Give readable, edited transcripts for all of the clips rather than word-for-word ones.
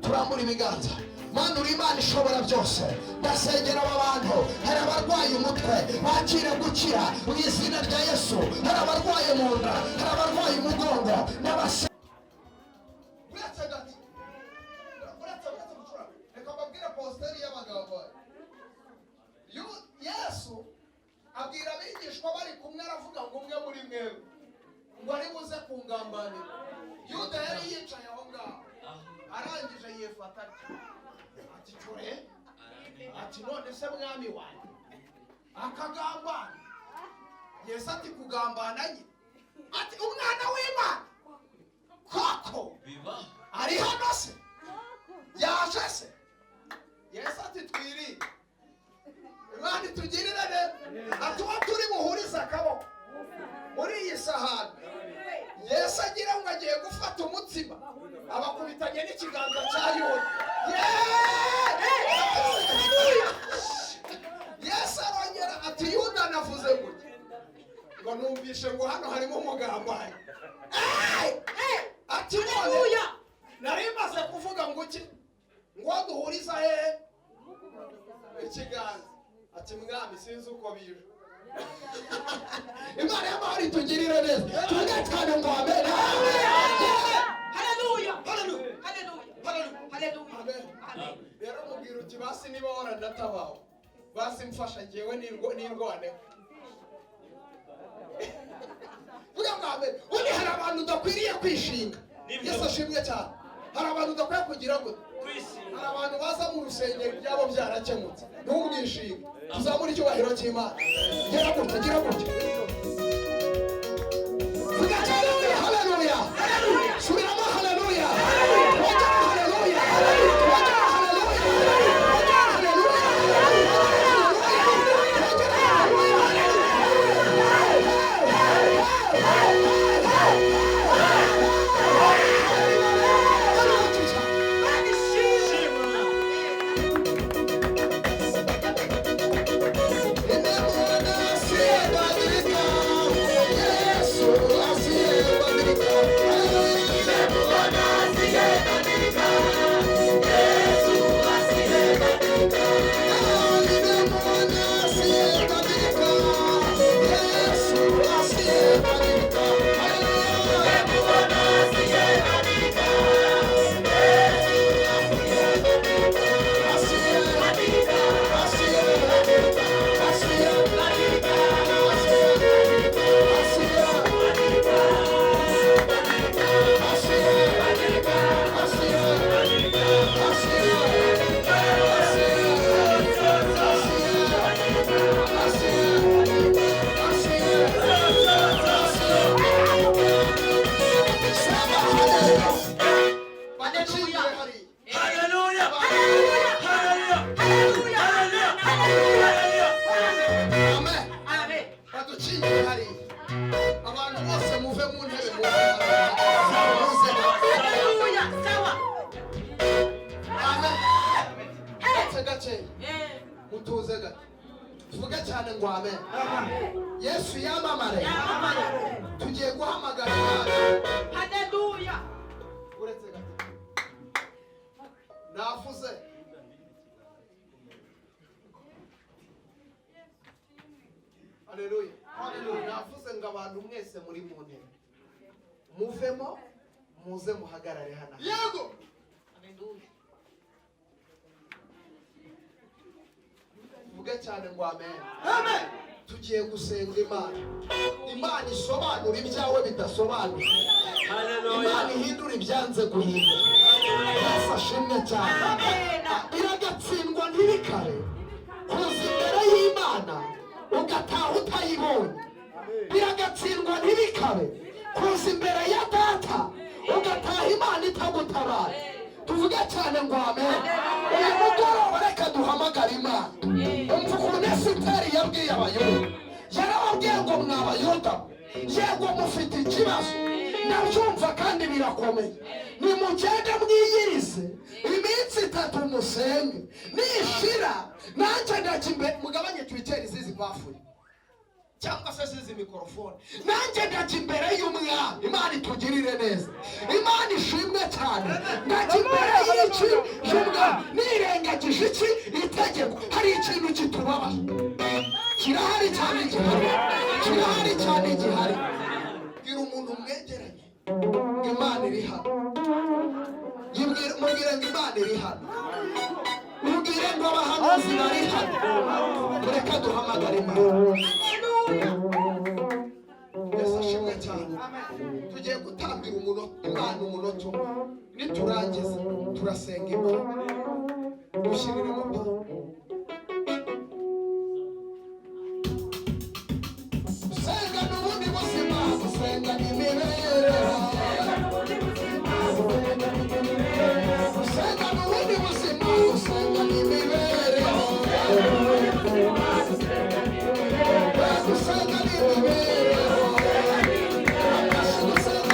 Turambura ibiganza. Mana uri Imana ishobora byose. Ndasengera aba bantu, hari abarwaye umutwe bakire gukira mu izina rya Yesu. Hari abarwaye mu nda, hari abarwaye umugongo n'abase. Reka mbabwire posteri y'abagabo. Yesu abwira abigishwa bari kumwe aravuga ngo umwe muri mwewe ngo ari buze kungambanira. Yuda yari yicaye aho ngaho arangije yifata ati cure ati none se mwami wanjye akagambana. Yesu ati kugambana nye ati umwana w'Imana koko ari hano se yaje se. Yesu ati twirinde Imana itugirire neza ati uwo turi buhurize akaboko muri iyi sahani. Yesu agira ngo agiye gufata umutsima abakubitanye n'ikiganza cya Yuda. Yesu arongera ati Yuda navuze gutya ngo numvishe ngo hano harimo umugambanyi. Ati none nari maze kuvuga ngo iki ngo duhuriza hehe ikiganza. Ati mwami sinzi uko bije. Imana y'amahoro itugirire neza. Tugatane ngo amen. Haleluya. Haleluya. Haleluya. Amen. Rero mubwira uti basi niba waranatabaho basi mfasha ngewe n'indwane. Vuga ngo amen. Undi hari abantu udakwiriye kwishinga. Yesu ashimwe cyane. Hari abantu udakwiye kugira gute hari abantu baza mu rusengero byabo byarakemutse. Ntumwishinge. Tuzamura icyubahiro cy'Imana. Gira gutya, gira gutya. Vuga haleluya, haleluya. Subiramo haleluya. Vuga haleluya. Vuga haleluya. Vuga haleluya. ngo amen. Yesu yamamare. Tugiye guhamagara Imana. Haleluya. Uretse gato. Navuze. Haleluya. Navuze ngo abantu mwese muri mu ntebe muvemo muze muhagarare hano. Yego. Haleluya. Vuge cyane ngo amen. Amen. Tugiye gusenga Imana. Imana isobanura ibyawe bidasobanura. Imana ihindura ibyanze guhindura. Yesu ashimwe cyane. Biragatsindwa ntibikare kuza imbere y'Imana ugataha utayibonye. Biragatsindwa ntibikabe kuza imbere ya data ugataha Imana itagutabara. Tuvuge cyane ngo amen. Uyu mugoroba reka duhamagara Imana. Umva ukuntu Esiteri yabwiye Abayuda. Yarababwiye ngo mw'Abayuda, yego mufite ikibazo nabyumva kandi birakomeye, nimugende mwiyirize iminsi 3 musenge, nishira nanjye ndajya imbere. Mugabanye twiteri zizi bafuye cyangwa se zizi mikorofone, nanjye ndajya imbere y'Umwami. Imana itugirire neza, Imana ishimwe cyane. Ndajya imbere y'iki y'Umwami nirengagije iki itegeko. Hari ikintu kitubabaje, kirahari cyane gihari, kirahari cyane gihari. Gira umuntu mwegeranye ngo Imana iri hano. Mubwire ngo Imana iri hano. Mubwire ngo abahanuzi bari hano. Reka duhamagare Imana. Yesu ashimwe cyane. Tugiye gutambira Imana umunota umwe. Niturangiza turasenga Imana. Dushyiriremo Imana. Senga n'ubundi buzima, senga n'imibereho. Senga n'ubundi buzima, senga n'imibereho. Senga n'imibereho. Senga n'imibereho. Senga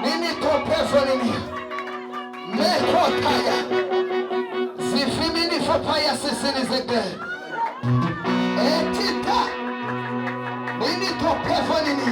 nini topezo nini mekotaya zifimini fopaya sisinizege etita nini topezo nini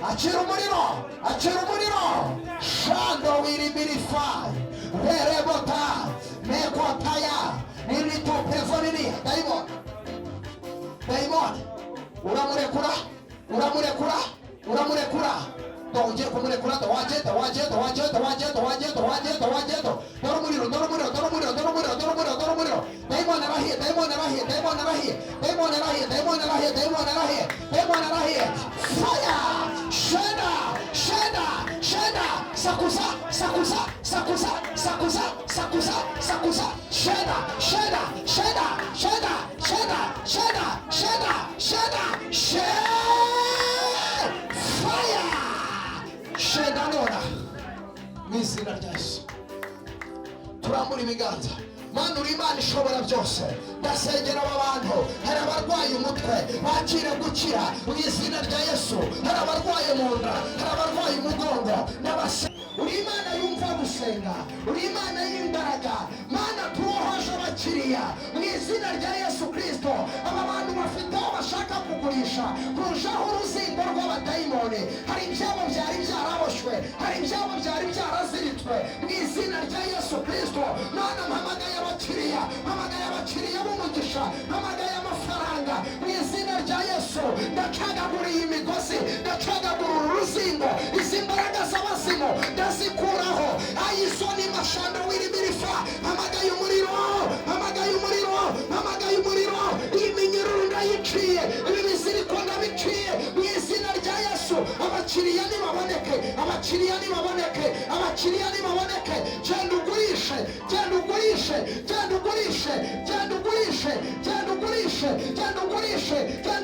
Acira umuriro shando wiribirifa verebota mekotaya nini topezo nini daimon uramurekura ugiye kumurekura dore umuriro daimon arahiye fire sheda sakusa fire sheda nona mwizina rya Yesu turambura ibiganza Mana uri Imana ishobora byose ndasengera aba bantu hari abarwaye umutwe bakire gukira mu izina rya Yesu hari abarwaye mu nda hari abarwaye umugongo uri Imana yumva gusenga uri Imana y'imbaraga Mana tuhoje abakiriya mu izina rya Yesu Kristo aba bantu bafite aho bashaka kugurisha kurushaho uruzingo rw'abadayimoni hari ibyabo byari byaraboshwe hari ibyabo byari byaraziritswe mu izina rya Yesu Kristo Mana mpamagaye abakiriya b'umugisha mpamagaye amafaranga mu izina rya Yesu ndacagagura iyi migozi ndacagagura uruzingo izi mbaraga z'abazimu ndazikuraho ayisoni mashando wiribirifa mpamagaye umuriro iyi minyururu ndayiciye ibi biziriko ndabiciye mu izina rya Yesu abakiriya nibaboneke genda ugurishe